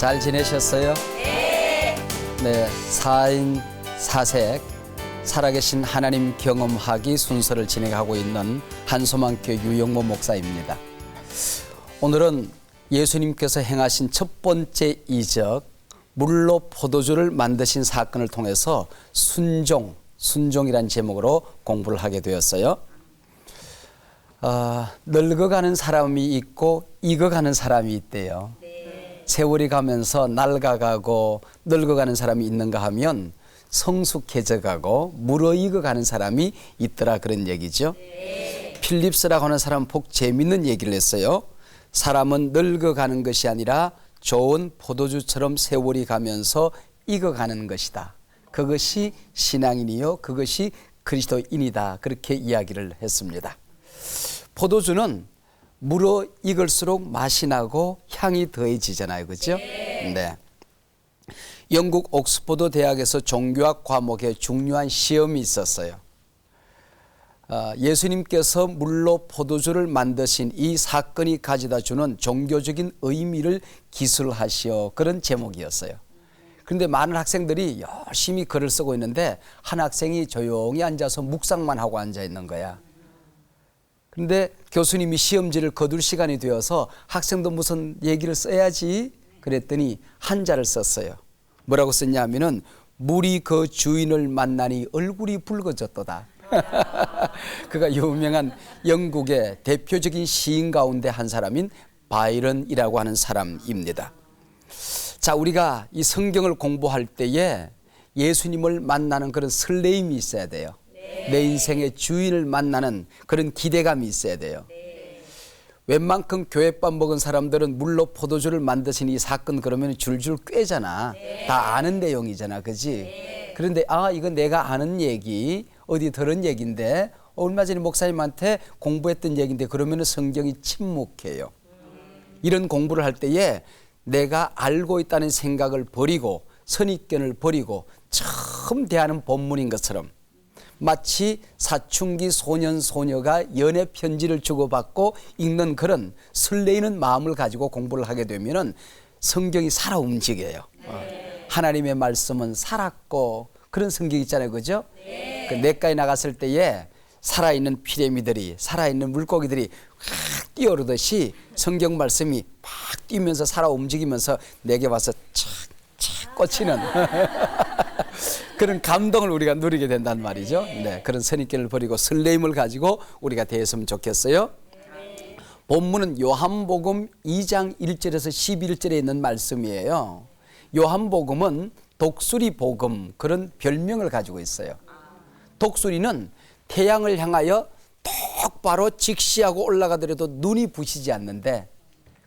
잘 지내셨어요? 네, 4인 4색 살아계신 하나님 경험하기 순서를 진행하고 있는 한소망교회 유영모 목사입니다. 오늘은 예수님께서 행하신 첫 번째 이적, 물로 포도주를 만드신 사건을 통해서 순종이란 제목으로 공부를 하게 되었어요. 늙어가는 사람이 있고 익어가는 사람이 있대요. 세월이 가면서 낡아가고 늙어가는 사람이 있는가 하면 성숙해져가고 무르익어가는 사람이 있더라, 그런 얘기죠. 필립스라고 하는 사람은 꼭 재밌는 얘기를 했어요. 사람은 늙어가는 것이 아니라 좋은 포도주처럼 세월이 가면서 익어가는 것이다. 그것이 신앙인이요, 그것이 그리스도인이다. 그렇게 이야기를 했습니다. 포도주는 물어 익을수록 맛이 나고 향이 더해지잖아요, 그렇죠? 네. 영국 옥스퍼드 대학에서 종교학 과목에 중요한 시험이 있었어요. 예수님께서 물로 포도주를 만드신 이 사건이 가져다 주는 종교적인 의미를 기술하시오, 그런 제목이었어요. 그런데 많은 학생들이 열심히 글을 쓰고 있는데 한 학생이 조용히 앉아서 묵상만 하고 앉아 있는 거야. 그런데 교수님이 시험지를 거둘 시간이 되어서 학생도 무슨 얘기를 써야지 그랬더니 한자를 썼어요. 뭐라고 썼냐면은 물이 그 주인을 만나니 얼굴이 붉어졌도다. 그가 유명한 영국의 대표적인 시인 가운데 한 사람인 바이런이라고 하는 사람입니다. 자, 우리가 이 성경을 공부할 때에 예수님을 만나는 그런 설레임이 있어야 돼요. 내 인생의 주인을 만나는 그런 기대감이 있어야 돼요. 웬만큼 교회밥 먹은 사람들은 물로 포도주를 만드신 이 사건 그러면 줄줄 꿰잖아. 다 아는 내용이잖아, 그지? 그런데 이건 내가 아는 얘기, 어디 들은 얘기인데 얼마 전에 목사님한테 공부했던 얘기인데 그러면 성경이 침묵해요. 이런 공부를 할 때에 내가 알고 있다는 생각을 버리고 선입견을 버리고 처음 대하는 본문인 것처럼 마치 사춘기 소년 소녀가 연애 편지를 주고받고 읽는 그런 설레이는 마음을 가지고 공부를 하게 되면은 성경이 살아 움직여요. 하나님의 말씀은 살았고 그런 성경 있잖아요, 그죠? 그 냇가에 나갔을 때에 살아있는 피레미들이, 살아있는 물고기들이 확 뛰어오르듯이 성경 말씀이 팍 뛰면서 살아 움직이면서 내게 와서 착착 꽂히는 그런 감동을 우리가 누리게 된단 말이죠. 네, 그런 선입견을 버리고 설레임을 가지고 우리가 대했으면 좋겠어요. 본문은 요한복음 2장 1절에서 11절에 있는 말씀이에요. 요한복음은 독수리 복음, 그런 별명을 가지고 있어요. 독수리는 태양을 향하여 똑바로 직시하고 올라가더라도 눈이 부시지 않는데,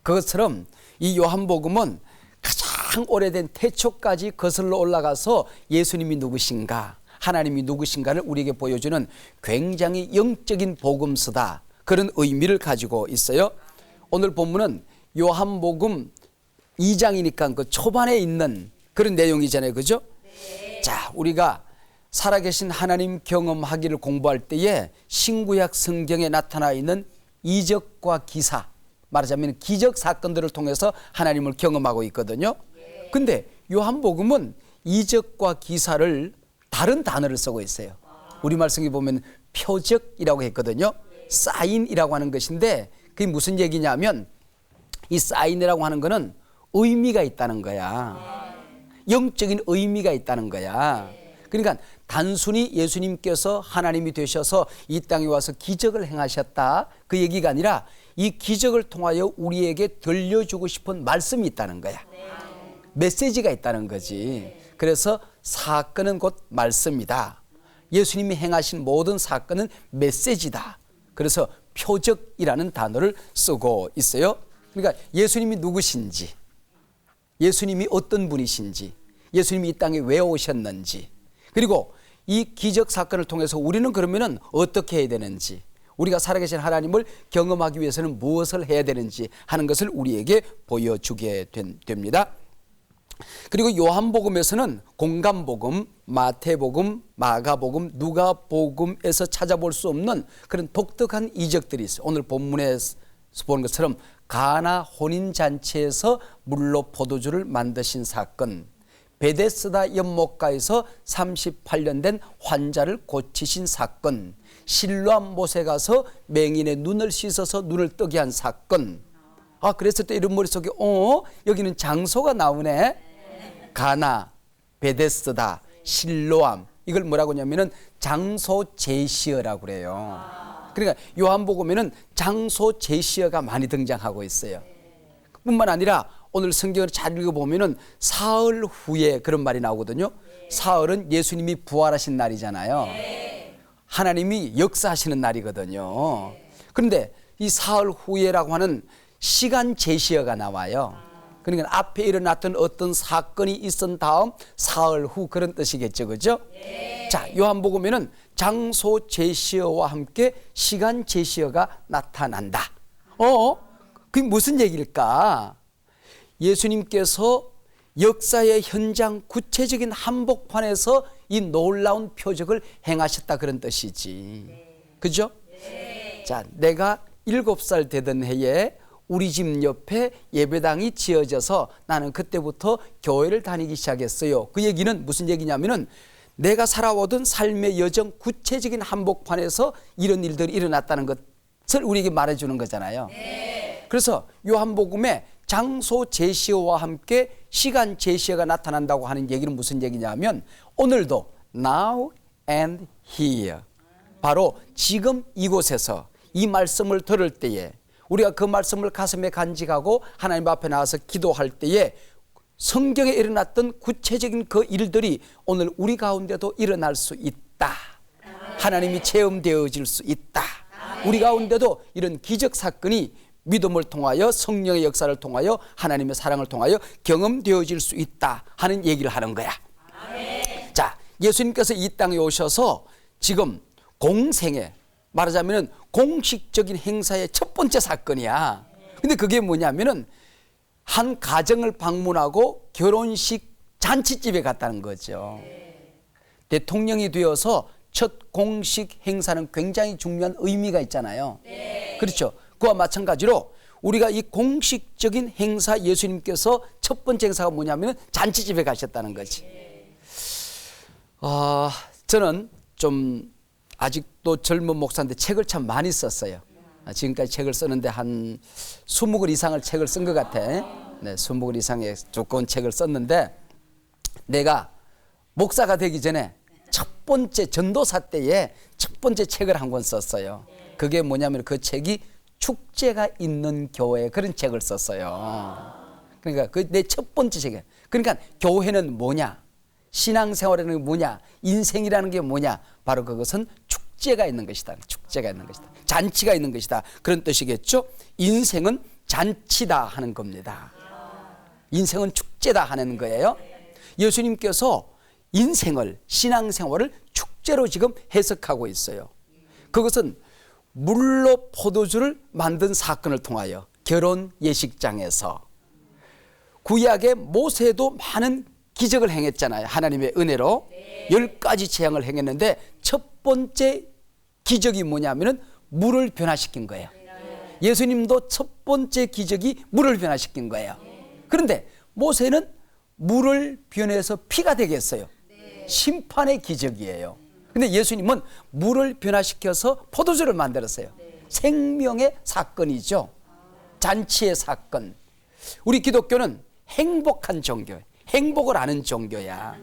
그것처럼 이 요한복음은 가장 오래된 태초까지 거슬러 올라가서 예수님이 누구신가, 하나님이 누구신가를 우리에게 보여주는 굉장히 영적인 복음서다, 그런 의미를 가지고 있어요. 오늘 본문은 요한복음 2장이니까 그 초반에 있는 그런 내용이잖아요, 그죠? 자, 우리가 살아계신 하나님 경험하기를 공부할 때에 신구약 성경에 나타나 있는 이적과 기사, 말하자면 기적 사건들을 통해서 하나님을 경험하고 있거든요. 근데 요한복음은 이적과 기사를 다른 단어를 쓰고 있어요. 우리말 성경에 보면 표적이라고 했거든요. 사인이라고 하는 것인데 그게 무슨 얘기냐면 이 사인이라고 하는 거는 의미가 있다는 거야. 영적인 의미가 있다는 거야. 그러니까 단순히 예수님께서 하나님이 되셔서 이 땅에 와서 기적을 행하셨다, 그 얘기가 아니라 이 기적을 통하여 우리에게 들려주고 싶은 말씀이 있다는 거야. 메시지가 있다는 거지. 그래서 사건은 곧 말씀이다. 예수님이 행하신 모든 사건은 메시지다. 그래서 표적이라는 단어를 쓰고 있어요. 그러니까 예수님이 누구신지, 예수님이 어떤 분이신지, 예수님이 이 땅에 왜 오셨는지, 그리고 이 기적 사건을 통해서 우리는 그러면은 어떻게 해야 되는지, 우리가 살아계신 하나님을 경험하기 위해서는 무엇을 해야 되는지 하는 것을 우리에게 보여주게 됩니다. 그리고 요한복음에서는 공감복음, 마태복음, 마가복음, 누가복음에서 찾아볼 수 없는 그런 독특한 이적들이 있어요. 오늘 본문에서 보는 것처럼 가나 혼인잔치에서 물로 포도주를 만드신 사건, 베데스다 연못가에서 38년 된 환자를 고치신 사건, 실로암 못에 가서 맹인의 눈을 씻어서 눈을 뜨게 한 사건. 그랬을 때 이런 머릿속에 여기는 장소가 나오네. 가나, 베데스다, 실로암. 이걸 뭐라고 하냐면은 장소 제시어라고 그래요. 그러니까 요한복음에는 장소 제시어가 많이 등장하고 있어요. 뿐만 아니라 오늘 성경을 잘 읽어보면은 사흘 후에 그런 말이 나오거든요. 사흘은 예수님이 부활하신 날이잖아요. 하나님이 역사하시는 날이거든요. 그런데 이 사흘 후에라고 하는 시간 제시어가 나와요. 그러니까 앞에 일어났던 어떤 사건이 있은 다음 사흘 후 그런 뜻이겠죠. 그죠? 자, 요한복음에는 장소 제시어와 함께 시간 제시어가 나타난다. 그게 무슨 얘기일까? 예수님께서 역사의 현장 구체적인 한복판에서 이 놀라운 표적을 행하셨다 그런 뜻이지. 그죠? 자, 내가 7살 되던 해에 우리 집 옆에 예배당이 지어져서 나는 그때부터 교회를 다니기 시작했어요. 그 얘기는 무슨 얘기냐면은 내가 살아오던 삶의 여정 구체적인 한복판에서 이런 일들이 일어났다는 것을 우리에게 말해주는 거잖아요. 그래서 요한복음에 장소 제시어와 함께 시간 제시어가 나타난다고 하는 얘기는 무슨 얘기냐면 오늘도 now and here, 바로 지금 이곳에서 이 말씀을 들을 때에 우리가 그 말씀을 가슴에 간직하고 하나님 앞에 나와서 기도할 때에 성경에 일어났던 구체적인 그 일들이 오늘 우리 가운데도 일어날 수 있다. 하나님이 체험되어질 수 있다. 우리 가운데도 이런 기적 사건이 믿음을 통하여 성령의 역사를 통하여 하나님의 사랑을 통하여 경험되어질 수 있다 하는 얘기를 하는 거야. 자, 예수님께서 이 땅에 오셔서 지금 공생애, 말하자면 공식적인 행사의 첫 번째 사건이야. 근데 그게 뭐냐면은 한 가정을 방문하고 결혼식 잔치집에 갔다는 거죠. 대통령이 되어서 첫 공식 행사는 굉장히 중요한 의미가 있잖아요. 그렇죠. 그와 마찬가지로 우리가 이 공식적인 행사, 예수님께서 첫 번째 행사가 뭐냐면 잔치집에 가셨다는 거지. 저는 좀 아직도 젊은 목사인데 책을 참 많이 썼어요. 지금까지 책을 쓰는데 한 20권 이상을 책을 쓴 것 같아. 네, 20권 이상의 두꺼운 책을 썼는데 내가 목사가 되기 전에 첫 번째 전도사 때에 첫 번째 책을 한 권 썼어요. 그게 뭐냐면 그 책이 축제가 있는 교회, 그런 책을 썼어요. 그러니까 그 내 첫 번째 책이에요. 그러니까 교회는 뭐냐, 신앙생활이라는 게 뭐냐, 인생이라는 게 뭐냐, 바로 그것은 축제가 있는 것이다. 축제가 있는 것이다. 잔치가 있는 것이다. 그런 뜻이겠죠. 인생은 잔치다 하는 겁니다. 인생은 축제다 하는 거예요. 예수님께서 인생을, 신앙생활을 축제로 지금 해석하고 있어요. 그것은 물로 포도주를 만든 사건을 통하여 결혼 예식장에서, 구약의 모세도 많은 기적을 행했잖아요. 하나님의 은혜로 10가지 재앙을 행했는데 첫 번째 기적이 뭐냐면은 물을 변화시킨 거예요. 예수님도 첫 번째 기적이 물을 변화시킨 거예요. 그런데 모세는 물을 변해서 피가 되게 했어요. 심판의 기적이에요. 근데 예수님은 물을 변화시켜서 포도주를 만들었어요. 생명의 사건이죠. 잔치의 사건. 우리 기독교는 행복한 종교예요. 행복을 아는 종교야.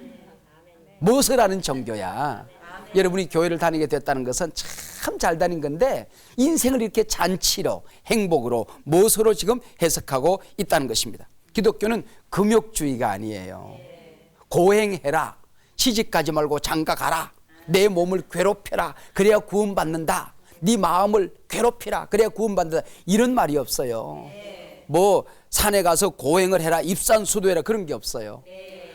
무엇을 아는 종교야. 여러분이 교회를 다니게 됐다는 것은 참 잘 다닌 건데 인생을 이렇게 잔치로, 행복으로, 무엇으로 지금 해석하고 있다는 것입니다. 기독교는 금욕주의가 아니에요. 고행해라, 시집가지 말고 장가가라, 내 몸을 괴롭혀라, 그래야 구원받는다, 네 마음을 괴롭히라, 그래야 구원받는다, 이런 말이 없어요. 뭐 산에 가서 고행을 해라, 입산수도해라, 그런 게 없어요.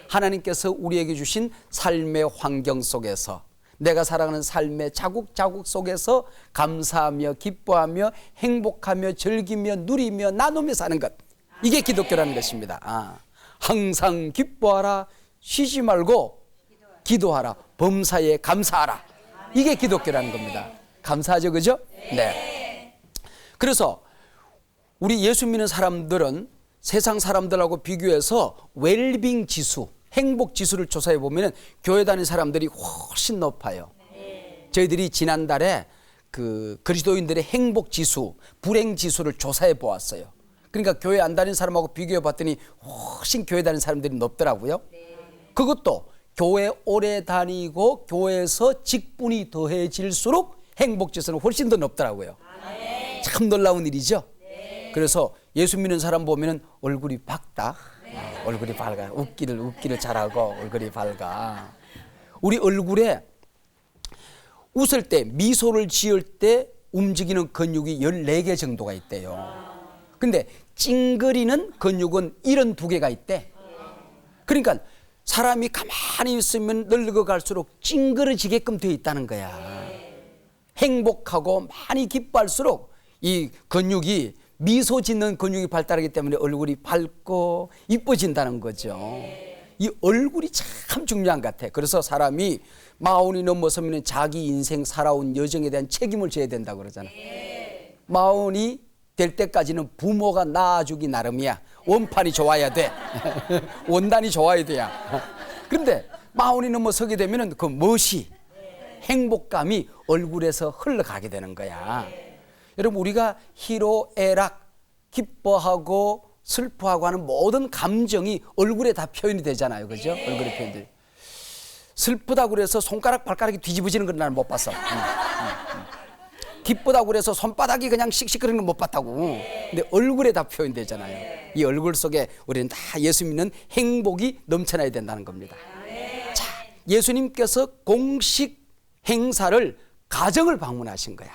하나님께서 우리에게 주신 삶의 환경 속에서, 내가 살아가는 삶의 자국자국 속에서 감사하며 기뻐하며 행복하며 즐기며 누리며 나누며 사는 것, 이게 기독교라는 것입니다. 항상 기뻐하라, 쉬지 말고 기도하라, 범사에 감사하라, 이게 기독교라는 겁니다. 감사하죠, 그죠? 네. 그래서 우리 예수 믿는 사람들은 세상 사람들하고 비교해서 웰빙 지수, 행복 지수를 조사해 보면 교회 다니는 사람들이 훨씬 높아요. 저희들이 지난달에 그 그리스도인들의 행복 지수, 불행 지수를 조사해 보았어요. 그러니까 교회 안 다니는 사람하고 비교해 봤더니 훨씬 교회 다니는 사람들이 높더라고요. 그것도 교회 오래 다니고 교회에서 직분이 더해질수록 행복 지수는 훨씬 더 높더라고요. 참 놀라운 일이죠. 그래서 예수 믿는 사람 보면 얼굴이 밝다. 얼굴이 밝아. 웃기를 잘하고 얼굴이 밝아. 우리 얼굴에 웃을 때, 미소를 지을 때 움직이는 근육이 14개 정도가 있대요. 근데 찡그리는 근육은 72개가 있대. 그러니까 사람이 가만히 있으면 늙어갈수록 찡그러지게끔 되어 있다는 거야. 행복하고 많이 기뻐할수록 이 근육이, 미소 짓는 근육이 발달하기 때문에 얼굴이 밝고 이뻐진다는 거죠. 이 얼굴이 참 중요한 것 같아. 그래서 사람이 40이 넘어서면 자기 인생 살아온 여정에 대한 책임을 져야 된다고 그러잖아. 40이 될 때까지는 부모가 낳아주기 나름이야. 원판이 좋아야 돼. 원단이 좋아야 돼야. 그런데 40이 넘어서게 되면 그 멋이, 행복감이 얼굴에서 흘러가게 되는 거야. 여러분, 우리가 희로애락, 기뻐하고 슬퍼하고 하는 모든 감정이 얼굴에 다 표현이 되잖아요. 그죠? 얼굴에 표현돼. 슬프다고 그래서 손가락 발가락이 뒤집어지는 건 나는 못 봤어. 기쁘다고 그래서 손바닥이 그냥 씩씩거리는 건 못 봤다고. 근데 얼굴에 다 표현되잖아요. 이 얼굴 속에 우리는 다 예수 믿는 행복이 넘쳐나야 된다는 겁니다. 자, 예수님께서 공식 행사를 가정을 방문하신 거야.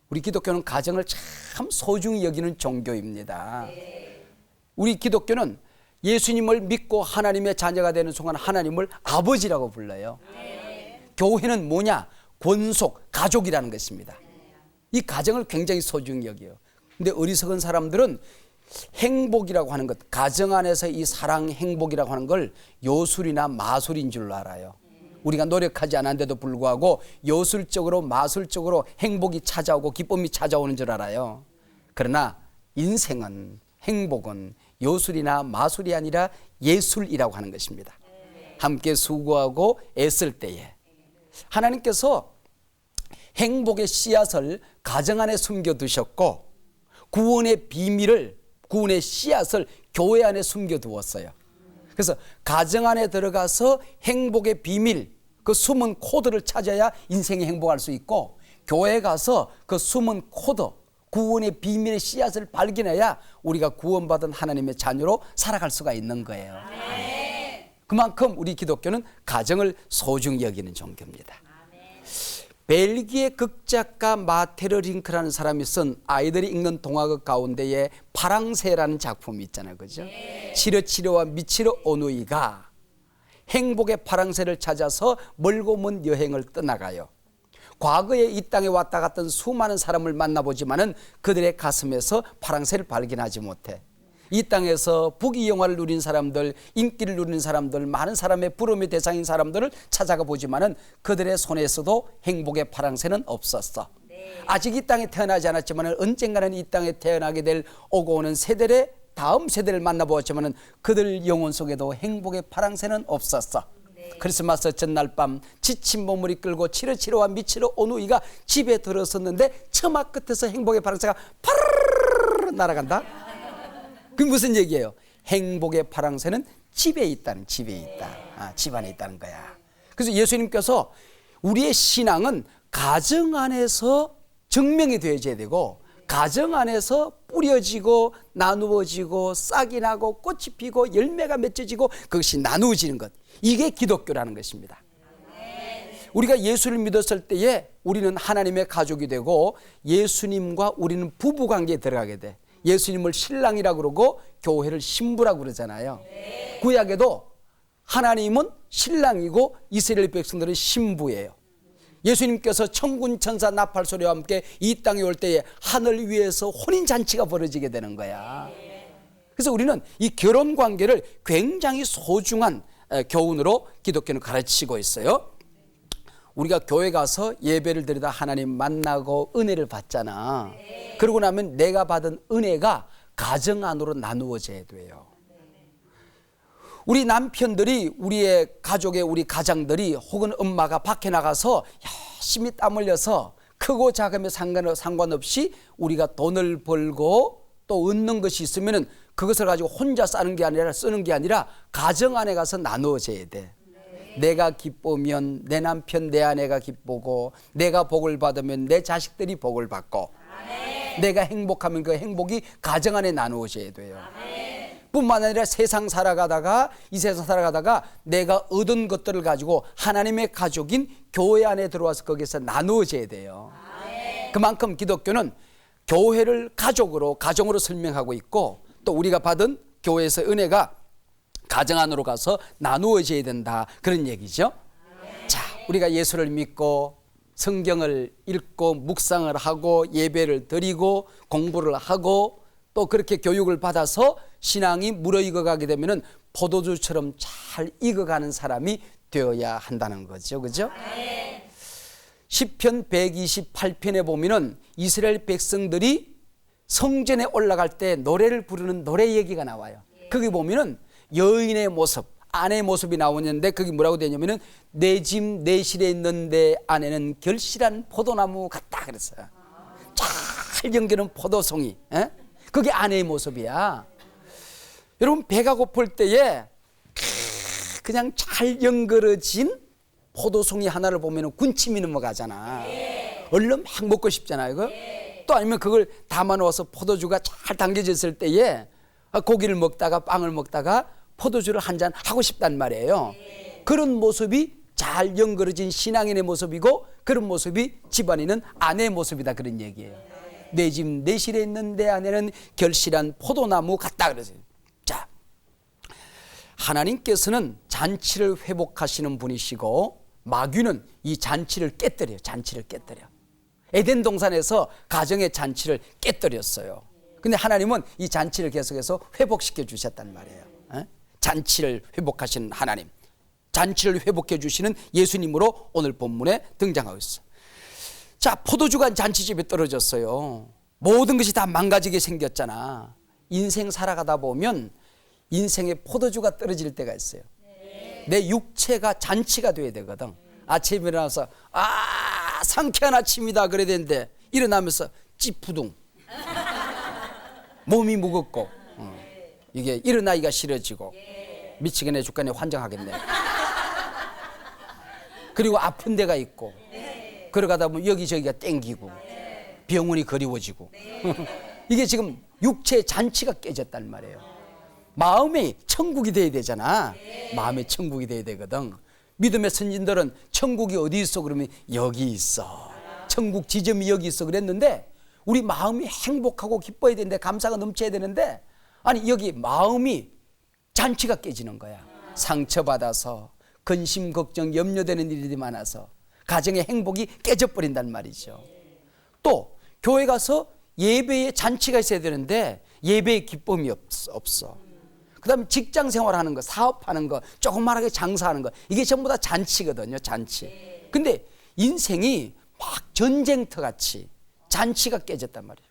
우리 기독교는 가정을 참 소중히 여기는 종교입니다. 우리 기독교는 예수님을 믿고 하나님의 자녀가 되는 순간 하나님을 아버지라고 불러요. 교회는 뭐냐? 권속, 가족이라는 것입니다. 이 가정을 굉장히 소중히 여겨요. 근데 어리석은 사람들은 행복이라고 하는 것, 가정 안에서 이 사랑, 행복이라고 하는 걸 요술이나 마술인 줄 알아요. 우리가 노력하지 않았는데도 불구하고 요술적으로, 마술적으로 행복이 찾아오고 기쁨이 찾아오는 줄 알아요. 그러나 인생은, 행복은 요술이나 마술이 아니라 예술이라고 하는 것입니다. 함께 수고하고 애쓸 때에 하나님께서 행복의 씨앗을 가정 안에 숨겨두셨고 구원의 비밀을, 구원의 씨앗을 교회 안에 숨겨두었어요. 그래서 가정 안에 들어가서 행복의 비밀, 그 숨은 코드를 찾아야 인생이 행복할 수 있고, 교회에 가서 그 숨은 코드, 구원의 비밀의 씨앗을 발견해야 우리가 구원받은 하나님의 자녀로 살아갈 수가 있는 거예요. 그만큼 우리 기독교는 가정을 소중히 여기는 종교입니다. 벨기에 극작가 마테르 링크라는 사람이 쓴 아이들이 읽는 동화극 가운데에 파랑새라는 작품이 있잖아요. 그죠? 치르치르와 미치르 오누이가 행복의 파랑새를 찾아서 멀고 먼 여행을 떠나가요. 과거에 이 땅에 왔다 갔던 수많은 사람을 만나보지만은 그들의 가슴에서 파랑새를 발견하지 못해. 이 땅에서 부귀영화를 누린 사람들, 인기를 누리는 사람들, 많은 사람의 부름의 대상인 사람들을 찾아가 보지만은 그들의 손에서도 행복의 파랑새는 없었어. 아직 이 땅에 태어나지 않았지만은 언젠가는 이 땅에 태어나게 될 오고 오는 세대의 다음 세대를 만나보았지만은 그들 영혼 속에도 행복의 파랑새는 없었어. 크리스마스 전날 밤 지친 몸을 이끌고 치르치르와 미치르 오누이가 집에 들어섰는데 처마 끝에서 행복의 파랑새가 파르르 날아간다. 그게 무슨 얘기예요? 행복의 파랑새는 집에 있다는, 집에 있다. 집 안에 있다는 거야. 그래서 예수님께서 우리의 신앙은 가정 안에서 증명이 되어져야 되고, 가정 안에서 뿌려지고 나누어지고 싹이 나고 꽃이 피고 열매가 맺어지고 그것이 나누어지는 것, 이게 기독교라는 것입니다. 우리가 예수를 믿었을 때에 우리는 하나님의 가족이 되고 예수님과 우리는 부부관계에 들어가게 돼. 예수님을 신랑이라고 그러고 교회를 신부라고 그러잖아요. 구약에도 하나님은 신랑이고 이스라엘 백성들은 신부예요. 예수님께서 천군 천사 나팔 소리와 함께 이 땅에 올 때에 하늘 위에서 혼인잔치가 벌어지게 되는 거야. 그래서 우리는 이 결혼 관계를 굉장히 소중한 교훈으로 기독교는 가르치고 있어요. 우리가 교회 가서 예배를 드리다 하나님 만나고 은혜를 받잖아. 그러고 나면 내가 받은 은혜가 가정 안으로 나누어져야 돼요. 우리 남편들이, 우리의 가족의 우리 가장들이 혹은 엄마가 밖에 나가서 열심히 땀 흘려서 크고 작음에 상관없이 우리가 돈을 벌고 또 얻는 것이 있으면 그것을 가지고 혼자 쓰는 게 아니라 가정 안에 가서 나누어져야 돼. 내가 기쁘면 내 남편 내 아내가 기쁘고, 내가 복을 받으면 내 자식들이 복을 받고, 내가 행복하면 그 행복이 가정 안에 나누어져야 돼요. 뿐만 아니라 이 세상 살아가다가 내가 얻은 것들을 가지고 하나님의 가족인 교회 안에 들어와서 거기서 나누어져야 돼요. 그만큼 기독교는 교회를 가정으로 설명하고 있고, 또 우리가 받은 교회에서 은혜가 가정 안으로 가서 나누어져야 된다, 그런 얘기죠. 자, 우리가 예수를 믿고 성경을 읽고 묵상을 하고 예배를 드리고 공부를 하고 또 그렇게 교육을 받아서 신앙이 무르익어 가게 되면은 포도주처럼 잘 익어가는 사람이 되어야 한다는 거죠. 그죠? 시편 128편에 보면은 이스라엘 백성들이 성전에 올라갈 때 노래를 부르는 노래 얘기가 나와요. 거기 보면은 여인의 모습, 아내의 모습이 나오는데 거기 뭐라고 되냐면은 내 집 내 실에 있는 내 아내는 결실한 포도나무 같다 그랬어요. 잘 연기는 포도송이, 그게 아내의 모습이야. 여러분, 배가 고플 때에 그냥 잘 연그러진 포도송이 하나를 보면 군침이 넘어가잖아. 얼른 막 먹고 싶잖아요. 이거? 또 아니면 그걸 담아 놓아서 포도주가 잘 담겨져 있을 때에 고기를 먹다가 빵을 먹다가 포도주를 한 잔 하고 싶단 말이에요. 그런 모습이 잘 연그러진 신앙인의 모습이고, 그런 모습이 집안에는 아내의 모습이다, 그런 얘기예요. 내 집 내 실에 있는 내 아내는 결실한 포도나무 같다 그러세요. 자, 하나님께서는 잔치를 회복하시는 분이시고 마귀는 이 잔치를 깨뜨려요. 에덴 동산에서 가정의 잔치를 깨뜨렸어요. 근데 하나님은 이 잔치를 계속해서 회복시켜 주셨단 말이에요. 잔치를 회복하시는 하나님, 잔치를 회복해 주시는 예수님으로 오늘 본문에 등장하고 있어요. 자, 포도주가 잔치집에 떨어졌어요. 모든 것이 다 망가지게 생겼잖아. 인생 살아가다 보면 인생에 포도주가 떨어질 때가 있어요. 내 육체가 잔치가 돼야 되거든. 아침에 일어나서 상쾌한 아침이다 그래야 되는데 일어나면서 찌푸둥, 몸이 무겁고 이게 일어나기가 싫어지고 미치겠네 죽겠네 환장하겠네. 그리고 아픈 데가 있고 그러가다 보면 여기저기가 땡기고 병원이 그리워지고 이게 지금 육체의 잔치가 깨졌단 말이에요. 마음이 천국이 돼야 되잖아. 마음의 천국이 돼야 되거든. 믿음의 선진들은 천국이 어디 있어 그러면 여기 있어, 천국 지점이 여기 있어 그랬는데, 우리 마음이 행복하고 기뻐야 되는데, 감사가 넘쳐야 되는데, 아니 여기 마음이 잔치가 깨지는 거야. 상처받아서 근심 걱정 염려되는 일이 많아서 가정의 행복이 깨져버린단 말이죠. 또 교회 가서 예배에 잔치가 있어야 되는데 예배의 기쁨이 없어. 그 다음에 직장 생활하는 거, 사업하는 거, 조그만하게 장사하는 거, 이게 전부 다 잔치거든요. 잔치. 근데 인생이 막 전쟁터 같이 잔치가 깨졌단 말이에요.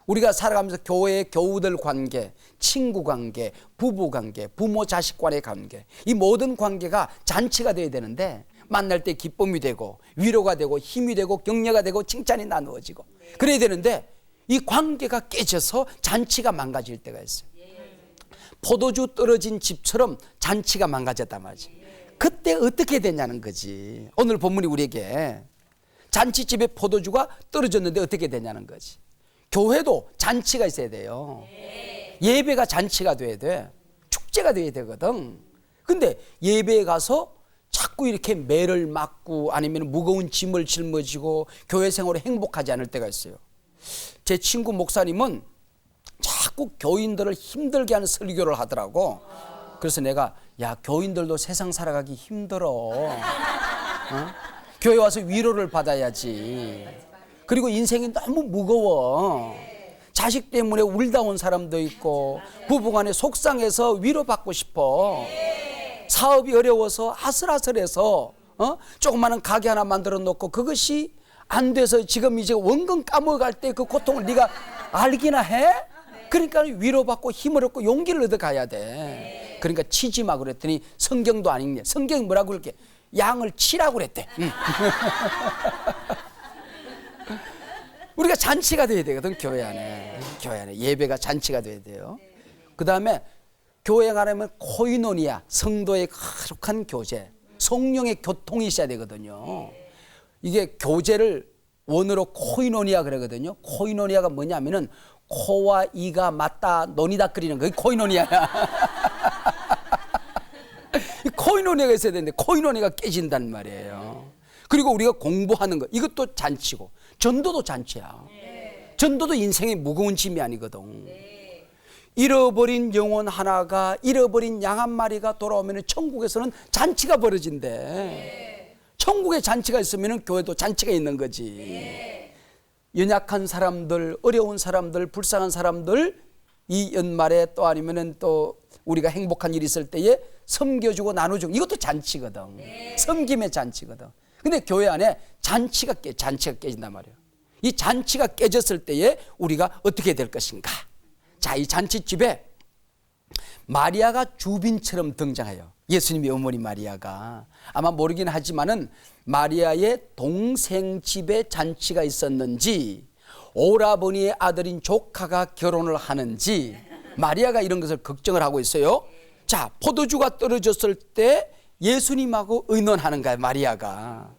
우리가 살아가면서 교회의 교우들 관계, 친구 관계, 부부 관계, 부모 자식 간의 관계, 이 모든 관계가 잔치가 돼야 되는데, 만날 때 기쁨이 되고 위로가 되고 힘이 되고 격려가 되고 칭찬이 나누어지고 그래야 되는데, 이 관계가 깨져서 잔치가 망가질 때가 있어요. 포도주 떨어진 집처럼 잔치가 망가졌단 말이지. 그때 어떻게 되냐는 거지. 오늘 본문이 우리에게 잔치집에 포도주가 떨어졌는데 어떻게 되냐는 거지. 교회도 잔치가 있어야 돼요. 예배가 잔치가 돼야 돼. 축제가 돼야 되거든. 근데 예배에 가서 자꾸 이렇게 매를 맞고 아니면 무거운 짐을 짊어지고 교회 생활에 행복하지 않을 때가 있어요. 제 친구 목사님은 자꾸 교인들을 힘들게 하는 설교를 하더라고. 그래서 내가, 야, 교인들도 세상 살아가기 힘들어. 교회 와서 위로를 받아야지. 그리고 인생이 너무 무거워. 자식 때문에 울다 온 사람도 있고, 부부간에 속상해서 위로받고 싶어. 사업이 어려워서 아슬아슬해서 조그마한 가게 하나 만들어 놓고 그것이 안 돼서 지금 이제 원금 까먹어갈 때 그 고통을 네가 알기나 해? 그러니까 위로받고 힘을 얻고 용기를 얻어 가야 돼. 그러니까 치지 마 그랬더니 성경도 안 읽네. 성경이 뭐라고 그렇게 양을 치라고 그랬대. 우리가 잔치가 돼야 되거든. 교회 안에 예배가 잔치가 돼야 돼요. 그 다음에 교회 가려면 코이노니아, 성도의 거룩한 교제, 성령의 교통이 있어야 되거든요. 이게 교제를 원어로 코이노니아 그러거든요. 코이노니아가 뭐냐면은 코와 이가 맞다 논이다 끓이는 거 코이노니아야. 코이노니아가 있어야 되는데 코이노니아가 깨진단 말이에요. 그리고 우리가 공부하는 거 이것도 잔치고 전도도 잔치야. 전도도 인생의 무거운 짐이 아니거든. 잃어버린 영혼 하나가, 잃어버린 양 한 마리가 돌아오면 천국에서는 잔치가 벌어진대. 천국에 잔치가 있으면 교회도 잔치가 있는 거지. 연약한 사람들, 어려운 사람들, 불쌍한 사람들 이 연말에 또 아니면은 또 우리가 행복한 일이 있을 때에 섬겨주고 나눠주고 이것도 잔치거든. 섬김의 잔치거든. 근데 교회 안에 잔치가 깨진단 말이에요. 이 잔치가 깨졌을 때에 우리가 어떻게 될 것인가? 자, 이 잔치집에 마리아가 주빈처럼 등장해요. 예수님의 어머니 마리아가. 아마 모르긴 하지만은 마리아의 동생 집에 잔치가 있었는지 오라버니의 아들인 조카가 결혼을 하는지 마리아가 이런 것을 걱정을 하고 있어요. 자, 포도주가 떨어졌을 때 예수님하고 의논하는 거야, 마리아가.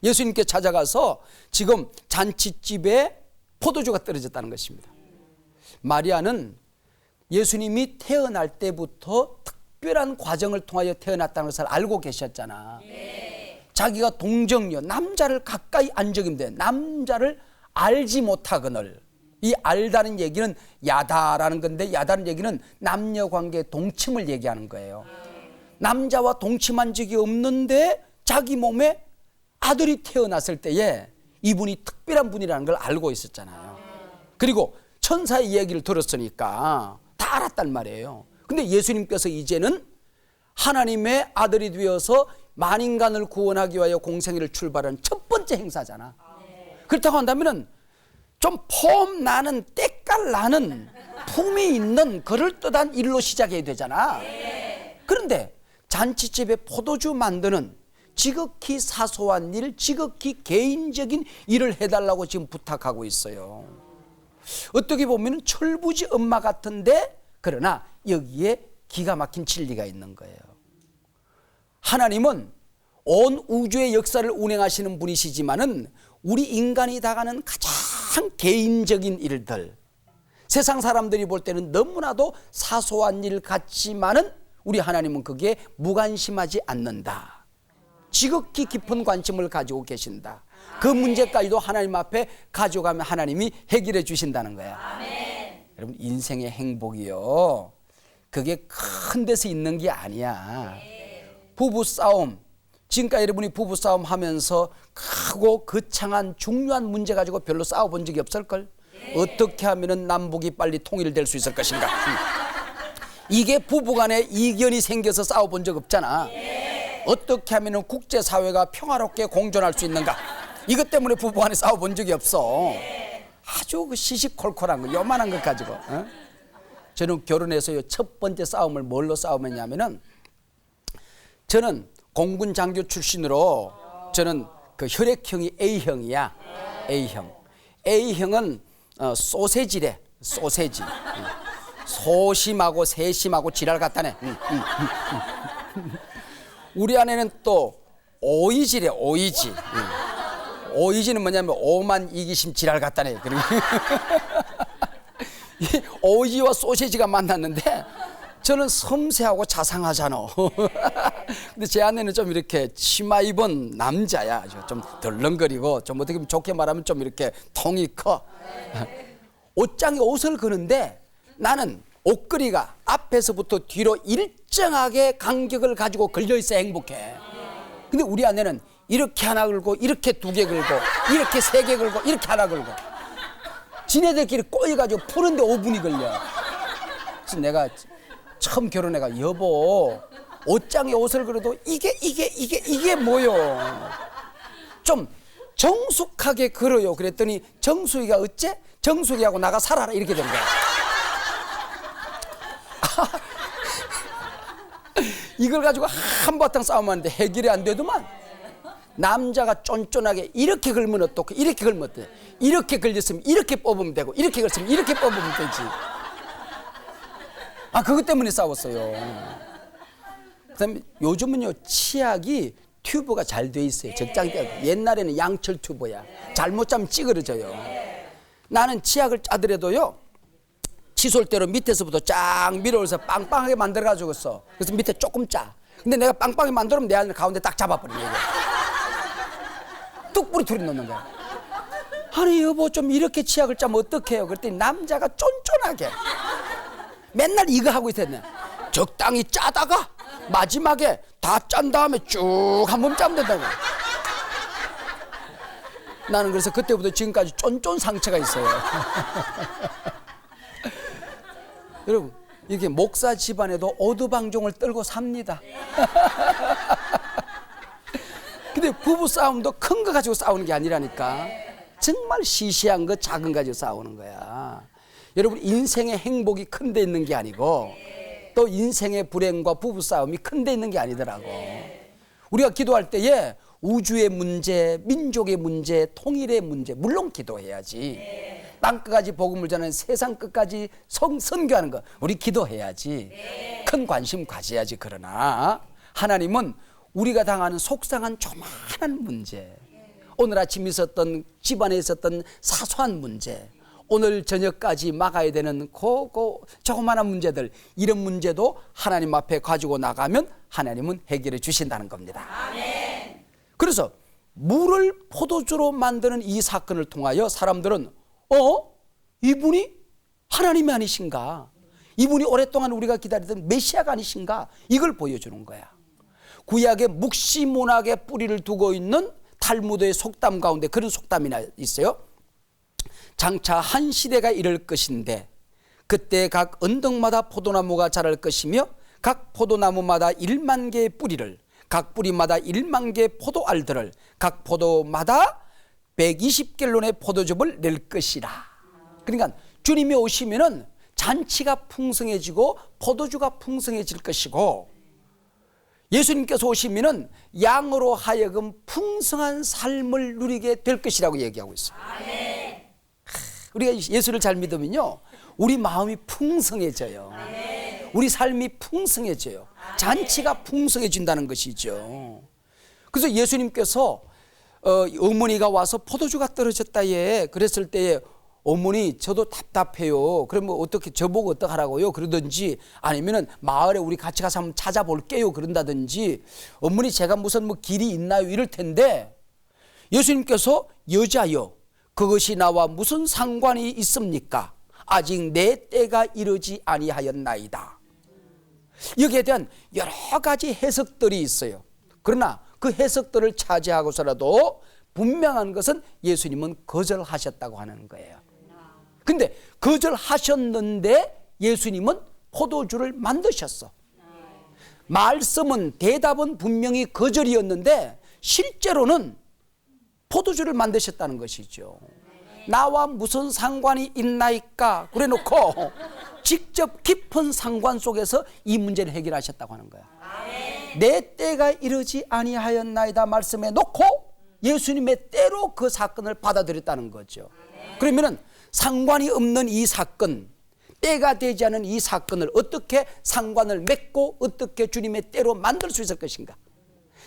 예수님께 찾아가서 지금 잔치집에 포도주가 떨어졌다는 것입니다. 마리아는 예수님이 태어날 때부터 특별한 과정을 통하여 태어났다는 것을 알고 계셨잖아. 자기가 동정녀, 남자를 가까이 안 적임돼. 남자를 알지 못하거늘. 이 알다는 얘기는 야다라는 건데 야다는 얘기는 남녀관계 동침을 얘기하는 거예요. 남자와 동침한 적이 없는데 자기 몸에 아들이 태어났을 때에 이분이 특별한 분이라는 걸 알고 있었잖아요. 그리고 천사의 이야기를 들었으니까 다 알았단 말이에요. 근데 예수님께서 이제는 하나님의 아들이 되어서 만인간을 구원하기 위하여 공생애를 출발한 첫 번째 행사잖아. 그렇다고 한다면 좀 폼 나는 때깔 나는 품이 있는 그럴듯한 일로 시작해야 되잖아. 그런데 잔치집에 포도주 만드는 지극히 사소한 일, 지극히 개인적인 일을 해달라고 지금 부탁하고 있어요. 어떻게 보면 철부지 엄마 같은데 그러나 여기에 기가 막힌 진리가 있는 거예요. 하나님은 온 우주의 역사를 운행하시는 분이시지만은 우리 인간이 다가는 가장 개인적인 일들, 세상 사람들이 볼 때는 너무나도 사소한 일 같지만은 우리 하나님은 거기에 무관심하지 않는다. 지극히 깊은 관심을 가지고 계신다. 그 문제까지도 하나님 앞에 가져가면 하나님이 해결해 주신다는 거야. 아멘. 여러분, 인생의 행복이요, 그게 큰 데서 있는 게 아니야. 부부싸움, 지금까지 여러분이 부부싸움 하면서 크고 거창한 중요한 문제 가지고 별로 싸워본 적이 없을걸? 어떻게 하면 남북이 빨리 통일될 수 있을 것인가? 이게 부부간에 이견이 생겨서 싸워본 적 없잖아. 어떻게 하면 국제사회가 평화롭게 공존할 수 있는가? 이것 때문에 부부간에 싸워본 적이 없어. 아주 그 시시콜콜한 거, 요만한 것 가지고. 저는 결혼해서 첫 번째 싸움을 뭘로 싸우면냐면은, 저는 공군 장교 출신으로 저는 그 혈액형이 A형이야. A형은 소세지래. 소세지. 소심하고 세심하고 지랄 갖다네. 우리 아내는 또 오이지래. 오이지. 오이지는 뭐냐면 오만 이기심 지랄 갖다네. 오이지와 소세지가 만났는데 저는 섬세하고 자상하잖아. 근데 제 아내는 좀 이렇게 치마 입은 남자야. 좀 덜렁거리고 좀 어떻게 보면 좋게 말하면 좀 이렇게 통이 커. 옷장에 옷을 거는데 나는 옷걸이가 앞에서부터 뒤로 일정하게 간격을 가지고 걸려있어야 행복해. 근데 우리 아내는 이렇게 하나 걸고 이렇게 두 개 걸고 이렇게 세 개 걸고 이렇게 하나 걸고 지네들끼리 꼬여가지고 푸는데 5분이 걸려. 그래서 내가 처음 결혼해가 여보 옷장에 옷을 그려도 이게 뭐요? 좀 정숙하게 걸어요. 그랬더니 정숙이가 어째? 정숙이하고 나가 살아라 이렇게 된 거야. 이걸 가지고 한바탕 싸움하는데 해결이 안 되더만. 남자가 쫀쫀하게 이렇게 걸면 어떻고 이렇게 걸면 어때? 이렇게 걸렸으면 이렇게 뽑으면 되고 이렇게 걸렸으면 이렇게 뽑으면 되지. 그것 때문에 싸웠어요. 그다음에 요즘은요 치약이 튜브가 잘 돼 있어요. 적당히. 옛날에는 양철 튜브야. 잘못 짜면 찌그러져요. 나는 치약을 짜더라도요 칫솔대로 밑에서부터 쫙 밀어서 빵빵하게 만들어가지고 써. 그래서 밑에 조금 짜. 근데 내가 빵빵하게 만들면 내 안을 가운데 딱 잡아버려. 뚝 부러뜨려 놓는 거야. 아니 여보 좀 이렇게 치약을 짜면 어떡해요? 그랬더니 남자가 쫀쫀하게 맨날 이거 하고 있었네. 적당히 짜다가 마지막에 다 짠 다음에 쭉 한 번 짜면 된다고. 나는 그래서 그때부터 지금까지 쫀쫀 상처가 있어요. 여러분 이렇게 목사 집안에도 오두방종을 떨고 삽니다. 근데 부부싸움도 큰 거 가지고 싸우는 게 아니라니까. 정말 시시한 거 작은 거 가지고 싸우는 거야. 여러분 인생의 행복이 큰 데 있는 게 아니고 또 인생의 불행과 부부싸움이 큰 데 있는 게 아니더라고. 우리가 기도할 때에 우주의 문제, 민족의 문제, 통일의 문제 물론 기도해야지. 땅끝까지 복음을 전하는 세상 끝까지 선교하는 거 우리 기도해야지. 큰 관심 가져야지. 그러나 하나님은 우리가 당하는 속상한 조그마한 문제, 오늘 아침 있었던 집안에 있었던 사소한 문제, 오늘 저녁까지 막아야 되는 조그마한 문제들, 이런 문제도 하나님 앞에 가지고 나가면 하나님은 해결해 주신다는 겁니다. 아멘. 그래서 물을 포도주로 만드는 이 사건을 통하여 사람들은 이분이 하나님이 아니신가? 이분이 오랫동안 우리가 기다리던 메시아가 아니신가? 이걸 보여주는 거야. 구약의 묵시문학의 뿌리를 두고 있는 탈무드의 속담 가운데 그런 속담이 있어요. 장차 한 시대가 이를 것인데 그때 각 언덕마다 포도나무가 자랄 것이며 각 포도나무마다 1만 개의 뿌리를, 각 뿌리마다 1만 개의 포도알들을, 각 포도마다 120갤론의 포도즙을 낼 것이라. 그러니까 주님이 오시면은 잔치가 풍성해지고 포도주가 풍성해질 것이고, 예수님께서 오시면은 양으로 하여금 풍성한 삶을 누리게 될 것이라고 얘기하고 있어요. 아멘. 우리가 예수를 잘 믿으면요 우리 마음이 풍성해져요. 아멘. 우리 삶이 풍성해져요. 잔치가 풍성해진다는 것이죠. 그래서 예수님께서 어머니가 와서 포도주가 떨어졌다 그랬을 때에 어머니 저도 답답해요. 그러면 어떻게 저보고 어떡하라고요? 그러든지 아니면은 마을에 우리 같이 가서 한번 찾아볼게요. 그런다든지 어머니 제가 무슨 길이 있나요? 이럴 텐데 예수님께서 여자여 그것이 나와 무슨 상관이 있습니까? 아직 내 때가 이르지 아니하였나이다. 여기에 대한 여러 가지 해석들이 있어요. 그러나 그 해석들을 차지하고서라도 분명한 것은 예수님은 거절하셨다고 하는 거예요. 근데 거절하셨는데 예수님은 포도주를 만드셨어. 말씀은 대답은 분명히 거절이었는데 실제로는 포도주를 만드셨다는 것이죠. 나와 무슨 상관이 있나이까 그래 놓고 직접 깊은 상관 속에서 이 문제를 해결하셨다고 하는 거야. 내 때가 이르지 아니하였나이다 말씀해 놓고 예수님의 때로 그 사건을 받아들였다는 거죠. 그러면은 상관이 없는 이 사건, 때가 되지 않은 이 사건을 어떻게 상관을 맺고 어떻게 주님의 때로 만들 수 있을 것인가?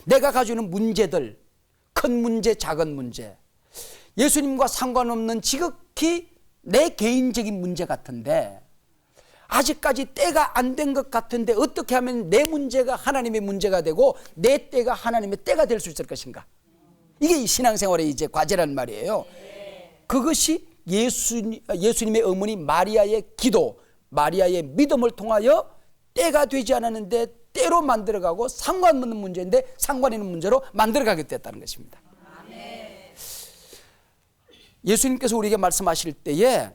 내가 가지고 있는 문제들, 큰 문제, 작은 문제, 예수님과 상관없는 지극히 내 개인적인 문제 같은데 아직까지 때가 안 된 것 같은데 어떻게 하면 내 문제가 하나님의 문제가 되고 내 때가 하나님의 때가 될 수 있을 것인가? 이게 신앙생활의 이제 과제란 말이에요. 그것이 예수님의 어머니 마리아의 기도, 마리아의 믿음을 통하여 때가 되지 않았는데 때로 만들어가고 상관없는 문제인데 상관 있는 문제로 만들어가게 됐다는 것입니다. 예수님께서 우리에게 말씀하실 때에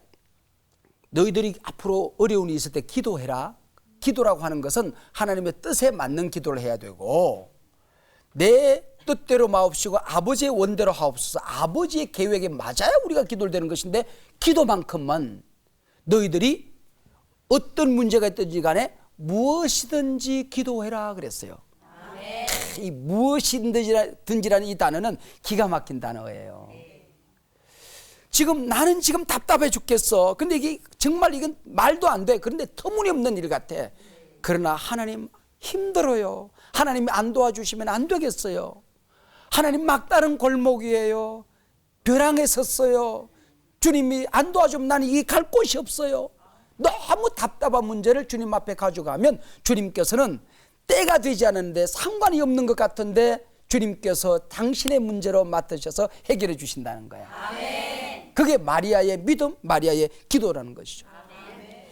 너희들이 앞으로 어려움이 있을 때 기도해라. 기도라고 하는 것은 하나님의 뜻에 맞는 기도를 해야 되고, 내 뜻대로 마옵시고 아버지의 원대로 하옵소서, 아버지의 계획에 맞아야 우리가 기도를 되는 것인데, 기도만큼은 너희들이 어떤 문제가 있든지 간에 무엇이든지 기도해라 그랬어요. 이 무엇이든지라는 이 단어는 기가 막힌 단어예요. 나는 지금 답답해 죽겠어. 근데 이게 정말 이건 말도 안 돼. 그런데 터무니없는 일 같아. 그러나 하나님 힘들어요. 하나님이 안 도와주시면 안 되겠어요. 하나님 막다른 골목이에요. 벼랑에 섰어요. 주님이 안 도와주면 나는 이게 갈 곳이 없어요. 너무 답답한 문제를 주님 앞에 가져가면 주님께서는 때가 되지 않았는데, 상관이 없는 것 같은데 주님께서 당신의 문제로 맡으셔서 해결해 주신다는 거야. 아멘. 그게 마리아의 믿음, 마리아의 기도라는 것이죠. 아멘.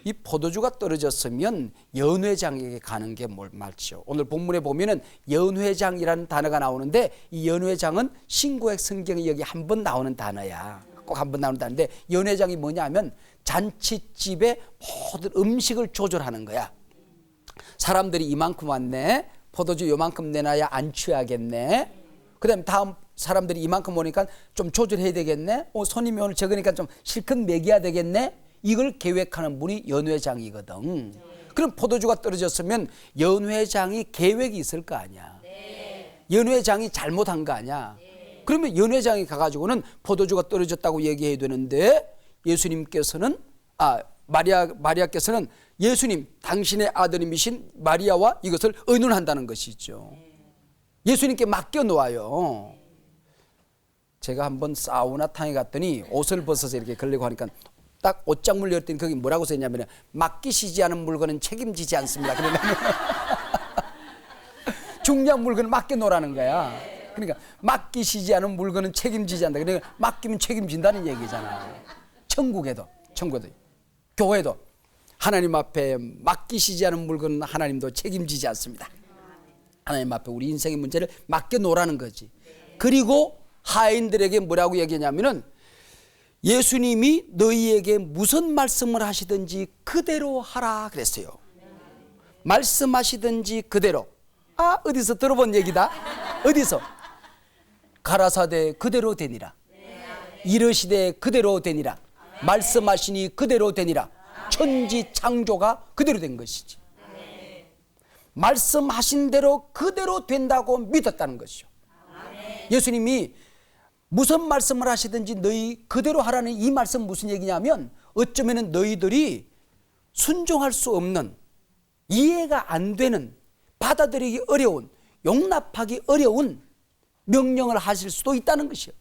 이 포도주가 떨어졌으면 연회장에게 가는 게 맞죠. 오늘 본문에 보면은 연회장이라는 단어가 나오는데, 이 연회장은 신구약 성경에 여기 한 번 나오는 단어야. 꼭 한 번 나오는 단어인데, 연회장이 뭐냐 하면 잔치집에 모든 음식을 조절하는 거야. 사람들이 이만큼 왔네, 포도주 요만큼 내놔야 안 취하겠네, 그 다음에 다음 사람들이 이만큼 오니까 좀 조절해야 되겠네, 손님이 오늘 적으니까 좀 실컷 먹여야 되겠네, 이걸 계획하는 분이 연회장이거든. 그럼 포도주가 떨어졌으면 연회장이 계획이 있을 거 아니야. 연회장이 잘못한 거 아니야. 그러면 연회장이 가가지고는 포도주가 떨어졌다고 얘기해야 되는데, 예수님께서는 마리아께서는 예수님, 당신의 아드님이신 마리아와 이것을 의논한다는 것이죠. 예수님께 맡겨놓아요. 제가 한번 사우나탕에 갔더니 옷을 벗어서 이렇게 걸리고 하니까 딱 옷장문 열었더니 거기 뭐라고 써있냐면, 맡기시지 않은 물건은 책임지지 않습니다. 그러면 중요한 물건을 맡겨놓으라는 거야. 그러니까 맡기시지 않은 물건은 책임지지 않는다. 그러니까 맡기면 책임진다는 얘기잖아. 천국에도 교회도 하나님 앞에 맡기시지 않은 물건은 하나님도 책임지지 않습니다. 하나님 앞에 우리 인생의 문제를 맡겨놓으라는 거지. 그리고 하인들에게 뭐라고 얘기하냐면은, 예수님이 너희에게 무슨 말씀을 하시든지 그대로 하라 그랬어요. 말씀하시든지 그대로. 어디서 들어본 얘기다. 어디서? 가라사대 그대로 되니라. 이르시되 그대로 되니라. 말씀하시니 그대로 되니라. 천지 창조가 그대로 된 것이지. 말씀하신 대로 그대로 된다고 믿었다는 것이죠. 예수님이 무슨 말씀을 하시든지 너희 그대로 하라는 이 말씀 무슨 얘기냐면, 어쩌면 너희들이 순종할 수 없는, 이해가 안 되는, 받아들이기 어려운, 용납하기 어려운 명령을 하실 수도 있다는 것이요.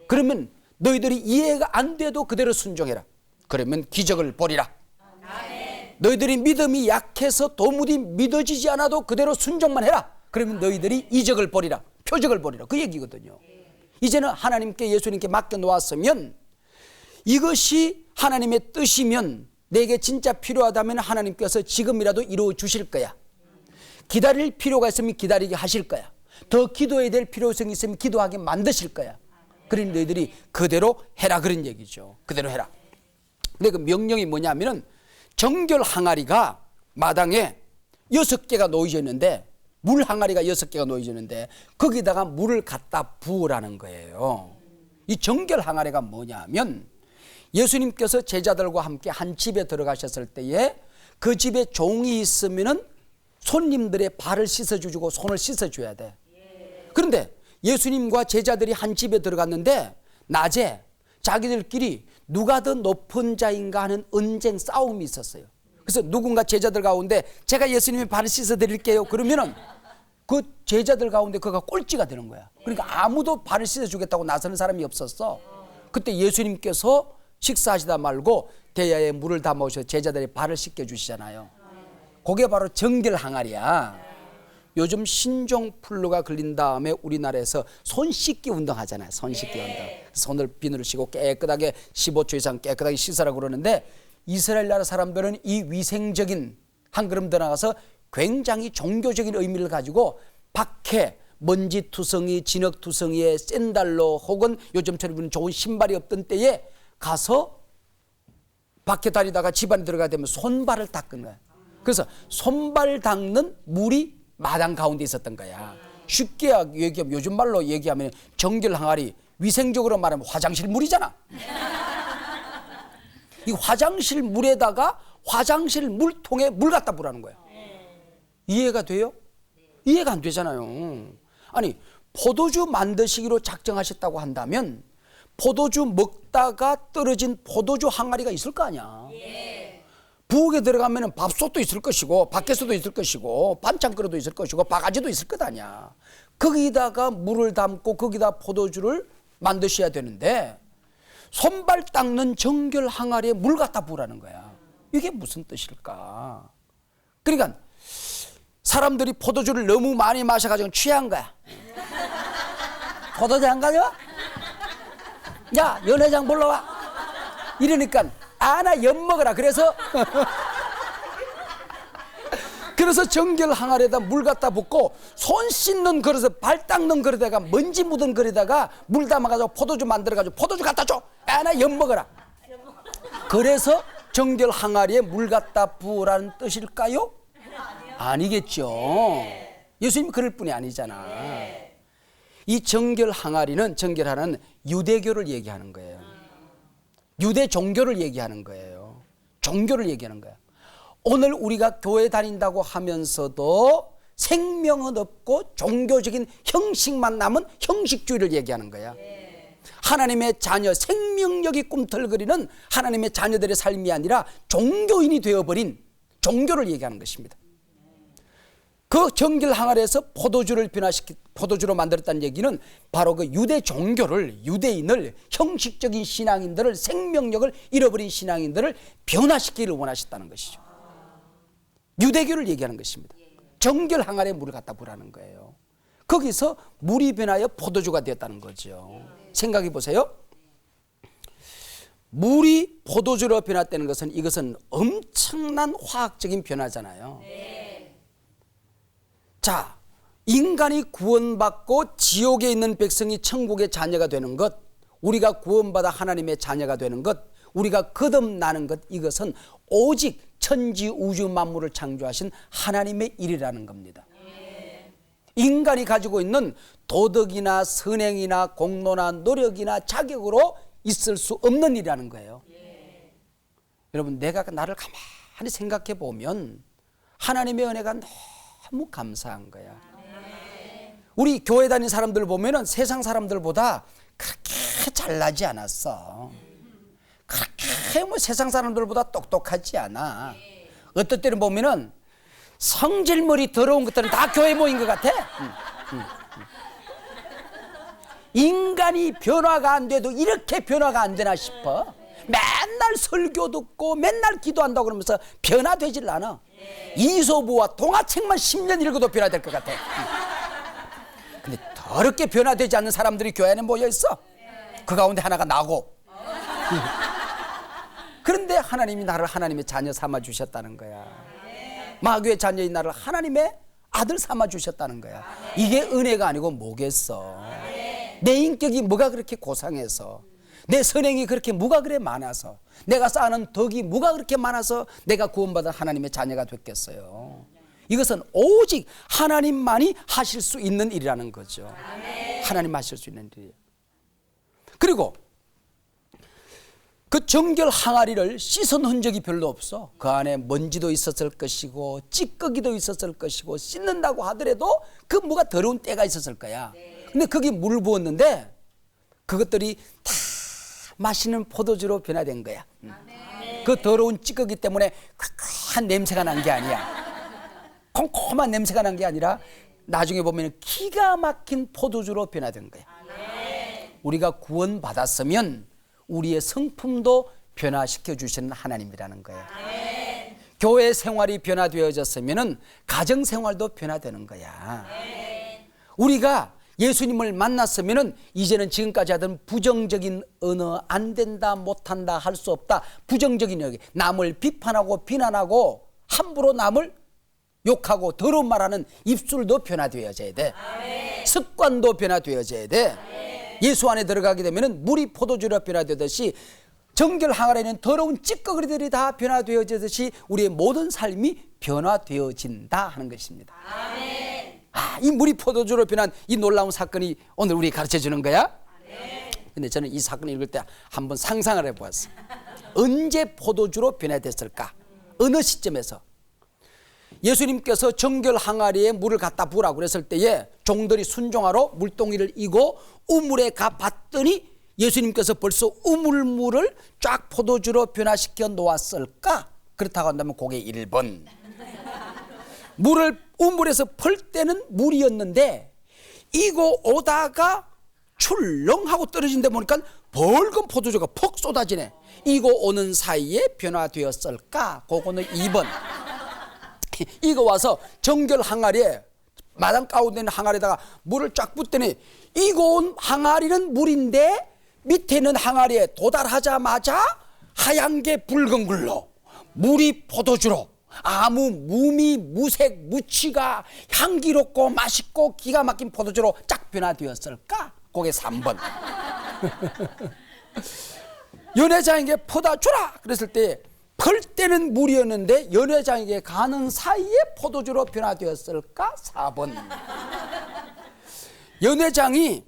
그러면 너희들이 이해가 안 돼도 그대로 순종해라. 그러면 기적을 보리라. 너희들이 믿음이 약해서 도무지 믿어지지 않아도 그대로 순종만 해라. 그러면 너희들이 이적을 보리라, 표적을 보리라, 그 얘기거든요. 이제는 하나님께, 예수님께 맡겨놓았으면, 이것이 하나님의 뜻이면, 내게 진짜 필요하다면 하나님께서 지금이라도 이루어 주실 거야. 기다릴 필요가 있으면 기다리게 하실 거야. 더 기도해야 될 필요성이 있으면 기도하게 만드실 거야. 그러니 너희들이 그대로 해라, 그런 얘기죠. 그대로 해라. 근데 그 명령이 뭐냐면은, 정결 항아리가 마당에 6개가 놓여져 있는데, 물 항아리가 6개가 놓여져 있는데 거기다가 물을 갖다 부으라는 거예요. 이 정결 항아리가 뭐냐면, 예수님께서 제자들과 함께 한 집에 들어가셨을 때에 그 집에 종이 있으면은 손님들의 발을 씻어주고 손을 씻어줘야 돼. 그런데 예수님과 제자들이 한 집에 들어갔는데, 낮에 자기들끼리 누가 더 높은 자인가 하는 언쟁 싸움이 있었어요. 그래서 누군가 제자들 가운데 제가 예수님의 발을 씻어 드릴게요 그러면은 그 제자들 가운데 그가 꼴찌가 되는 거야. 그러니까 아무도 발을 씻어 주겠다고 나서는 사람이 없었어. 그때 예수님께서 식사하시다 말고 대야에 물을 담아오셔서 제자들의 발을 씻겨 주시잖아요. 그게 바로 정결 항아리야. 요즘 신종플루가 걸린 다음에 우리나라에서 손 씻기 운동 하잖아요. 손 씻기 운동. 손을 비누를 씻고 깨끗하게 15초 이상 깨끗하게 씻으라고 그러는데, 이스라엘 나라 사람들은 이 위생적인, 한 걸음 더 나가서 굉장히 종교적인 의미를 가지고 밖에 먼지투성이, 진흙투성이에 샌달로 혹은 요즘처럼 좋은 신발이 없던 때에 가서 밖에 다니다가 집안에 들어가야 되면 손발을 닦은 거야. 그래서 손발 닦는 물이 마당 가운데 있었던 거야. 쉽게 얘기하면, 요즘 말로 얘기하면 정결 항아리, 위생적으로 말하면 화장실 물이잖아. 이 화장실 물에다가 화장실 물통에 물 갖다 부라는 거야. 이해가 돼요? 이해가 안 되잖아요. 아니, 포도주 만드시기로 작정하셨다고 한다면 포도주 먹다가 떨어진 포도주 항아리가 있을 거 아니야. 부엌에 들어가면 밥솥도 있을 것이고 밖에서도 있을 것이고 반찬 그릇도 있을 것이고 바가지도 있을 것 아니야. 거기다가 물을 담고 거기다 포도주를 만드셔야 되는데 손발 닦는 정결 항아리에 물 갖다 부으라는 거야. 이게 무슨 뜻일까? 그러니까 사람들이 포도주를 너무 많이 마셔가지고 취한 거야. 포도주 안 가져와? 야, 연회장 불러와. 이러니까 나 엿 먹어라. 그래서 정결 항아리에다 물 갖다 붓고 손 씻는 그릇에 발 닦는 그릇에다가 먼지 묻은 그릇에다가 물 담아가지고 포도주 만들어가지고 포도주 갖다 줘. 나 엿 먹어라. 그래서 정결 항아리에 물 갖다 부으라는 뜻일까요? 아니겠죠. 예수님이 그럴 뿐이 아니잖아. 이 정결 항아리는, 정결하는 유대교를 얘기하는 거예요. 유대 종교를 얘기하는 거예요. 종교를 얘기하는 거야. 오늘 우리가 교회 다닌다고 하면서도 생명은 없고 종교적인 형식만 남은 형식주의를 얘기하는 거야. 하나님의 자녀, 생명력이 꿈틀거리는 하나님의 자녀들의 삶이 아니라 종교인이 되어버린 종교를 얘기하는 것입니다. 그 정결 항아리에서 포도주로 만들었다는 얘기는 바로 그 유대 종교를, 유대인을, 형식적인 신앙인들을, 생명력을 잃어버린 신앙인들을 변화시키기를 원하셨다는 것이죠. 유대교를 얘기하는 것입니다. 정결 항아리에 물을 갖다 부라는 거예요. 거기서 물이 변하여 포도주가 되었다는 거죠. 생각해 보세요. 물이 포도주로 변화되는 것은, 이것은 엄청난 화학적인 변화잖아요. 자, 인간이 구원받고 지옥에 있는 백성이 천국의 자녀가 되는 것, 우리가 구원받아 하나님의 자녀가 되는 것, 우리가 거듭나는 것, 이것은 오직 천지 우주 만물을 창조하신 하나님의 일이라는 겁니다. 인간이 가지고 있는 도덕이나 선행이나 공로나 노력이나 자격으로 있을 수 없는 일이라는 거예요. 여러분, 내가 나를 가만히 생각해 보면 하나님의 은혜가 너무 감사한 거야. 우리 교회 다니는 사람들 보면은 세상 사람들보다 그렇게 잘나지 않았어. 그렇게 뭐 세상 사람들보다 똑똑하지 않아. 어떨 때는 보면은 성질머리 더러운 것들은 다 교회 모인 것 같아. 인간이 변화가 안 돼도 이렇게 변화가 안 되나 싶어. 맨날 설교 듣고 맨날 기도한다고 그러면서 변화되질 않아. 이소부와 동화책만 10년 읽어도 변화될 것 같아. 근데 더럽게 변화되지 않는 사람들이 교회 안에 모여 있어. 그 가운데 하나가 나고. 그런데 하나님이 나를 하나님의 자녀 삼아 주셨다는 거야. 마귀의 자녀인 나를 하나님의 아들 삼아 주셨다는 거야. 이게 은혜가 아니고 뭐겠어. 내 인격이 뭐가 그렇게 고상해서, 내 선행이 그렇게 뭐가 그래 많아서, 내가 쌓아놓은 덕이 뭐가 그렇게 많아서 내가 구원받은 하나님의 자녀가 됐겠어요. 이것은 오직 하나님만이 하실 수 있는 일이라는 거죠. 하나님 하실 수 있는 일이에요. 그리고 그 정결 항아리를 씻은 흔적이 별로 없어. 그 안에 먼지도 있었을 것이고 찌꺼기도 있었을 것이고 씻는다고 하더라도 그 뭐가 더러운 때가 있었을 거야. 근데 거기 물을 부었는데 그것들이 다 맛있는 포도주로 변화된 거야. 그 더러운 찌꺼기 때문에 쾌쾌한 냄새가 난 게 아니야. 콩콩한 냄새가 난 게 아니라 나중에 보면 기가 막힌 포도주로 변화된 거야. 우리가 구원받았으면 우리의 성품도 변화시켜 주시는 하나님이라는 거예요. 교회 생활이 변화되어졌으면 가정 생활도 변화되는 거야. 우리가 예수님을 만났으면 이제는 지금까지 하던 부정적인 언어, 안 된다, 못한다, 할 수 없다, 부정적인 여기 남을 비판하고 비난하고 함부로 남을 욕하고 더러운 말하는 입술도 변화되어져야 돼. 습관도 변화되어져야 돼. 예수 안에 들어가게 되면 물이 포도주로 변화되듯이 정결 항아리에는 더러운 찌꺼기들이 다 변화되어지듯이 우리의 모든 삶이 변화되어진다 하는 것입니다. 이 물이 포도주로 변한 이 놀라운 사건이 오늘 우리 가르쳐 주는 거야. 근데 저는 이 사건을 읽을 때 한번 상상을 해보았어요. 언제 포도주로 변화됐을까? 어느 시점에서? 예수님께서 정결 항아리에 물을 갖다 부으라고 그랬을 때에 종들이 순종하러 물동이를 이고 우물에 가 봤더니 예수님께서 벌써 우물물을 쫙 포도주로 변화시켜 놓았을까? 그렇다고 한다면 그게 1번. 물을 우물에서 펄 때는 물이었는데 이고 오다가 출렁하고 떨어진 데 보니까 벌건 포도주가 퍽 쏟아지네. 이고 오는 사이에 변화되었을까? 그거는 2번. 이거 와서 정결 항아리에 마당 가운데 있는 항아리에다가 물을 쫙 붓더니 이고 온 항아리는 물인데 밑에 있는 항아리에 도달하자마자 하얀 게 붉은 글로 물이 포도주로 아무 무미 무색 무취가 향기롭고 맛있고 기가 막힌 포도주로 쫙 변화되었을까? 그게 3번. 연회장에게 퍼다 주라 그랬을 때 펄 때는 물이었는데 연회장에게 가는 사이에 포도주로 변화되었을까? 4번. 연회장이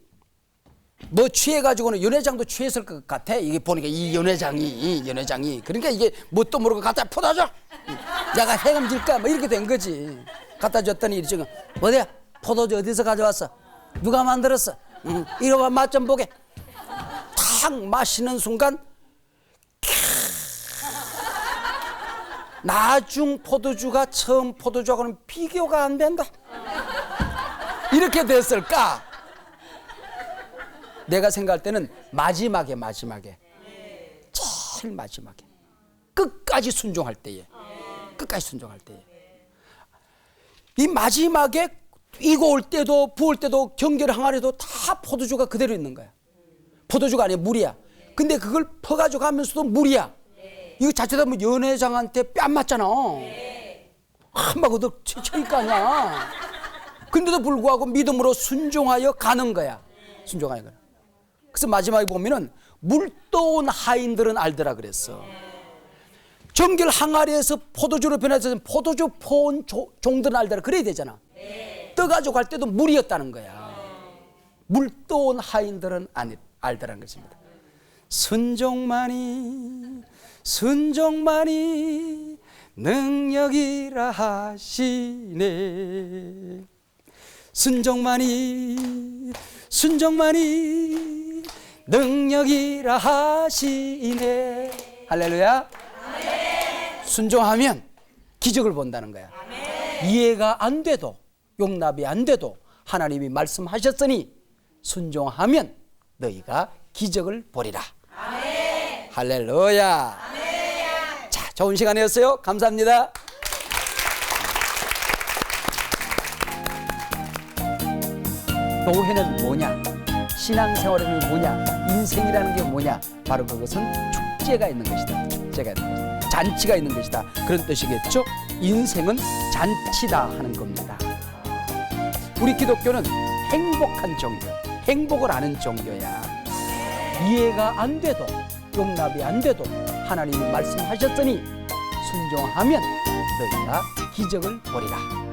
뭐 취해가지고는 연회장도 취했을 것 같아. 이게 보니까 이 연회장이 그러니까 이게 뭣도 모르고 갖다 퍼다줘. 내가 해감질까 뭐 이렇게 된 거지. 갖다 줬더니 지금 어디야? 포도주 어디서 가져왔어? 누가 만들었어? 이리 와 맛 좀 보게. 탁 마시는 순간 나중 포도주가 처음 포도주하고는 비교가 안 된다. 이렇게 됐을까? 내가 생각할 때는 마지막에 제일 마지막에 끝까지 순종할 때에 이 마지막에 이고 올 때도 부을 때도 정결 항아리도 다 포도주가 그대로 있는 거야. 포도주가 아니야 물이야. 근데 그걸 퍼가지고 가면서도 물이야. 이거 자체도 뭐 연회장한테 뺨 맞잖아. 한방 얻어 쳐일 거 아니야. 근데도 불구하고 믿음으로 순종하여 가는 거야. 순종하여 가는. 그래서 마지막에 보면은 물 떠온 하인들은 알더라 그랬어. 정결 항아리에서 포도주로 변해서 포도주 퍼온 종들은 알더라 그래야 되잖아. 떠가지고 갈 때도 물이었다는 거야. 물 떠온 하인들은 알더라는 것입니다. 순종만이 능력이라 하시네. 순종만이 능력이라 하시네. 할렐루야. 아멘. 순종하면 기적을 본다는 거야. 아멘. 이해가 안 돼도 용납이 안 돼도 하나님이 말씀하셨으니 순종하면 너희가 기적을 보리라. 아멘. 할렐루야. 아멘. 자, 좋은 시간이었어요. 감사합니다. 교회는 뭐냐? 신앙생활은 뭐냐? 인생이라는 게 뭐냐? 바로 그것은 축제가 있는 것이다. 잔치가 있는 것이다. 그런 뜻이겠죠? 인생은 잔치다 하는 겁니다. 우리 기독교는 행복한 종교, 행복을 아는 종교야. 이해가 안 돼도 용납이 안 돼도 하나님이 말씀하셨으니 순종하면 너희가 기적을 보리라.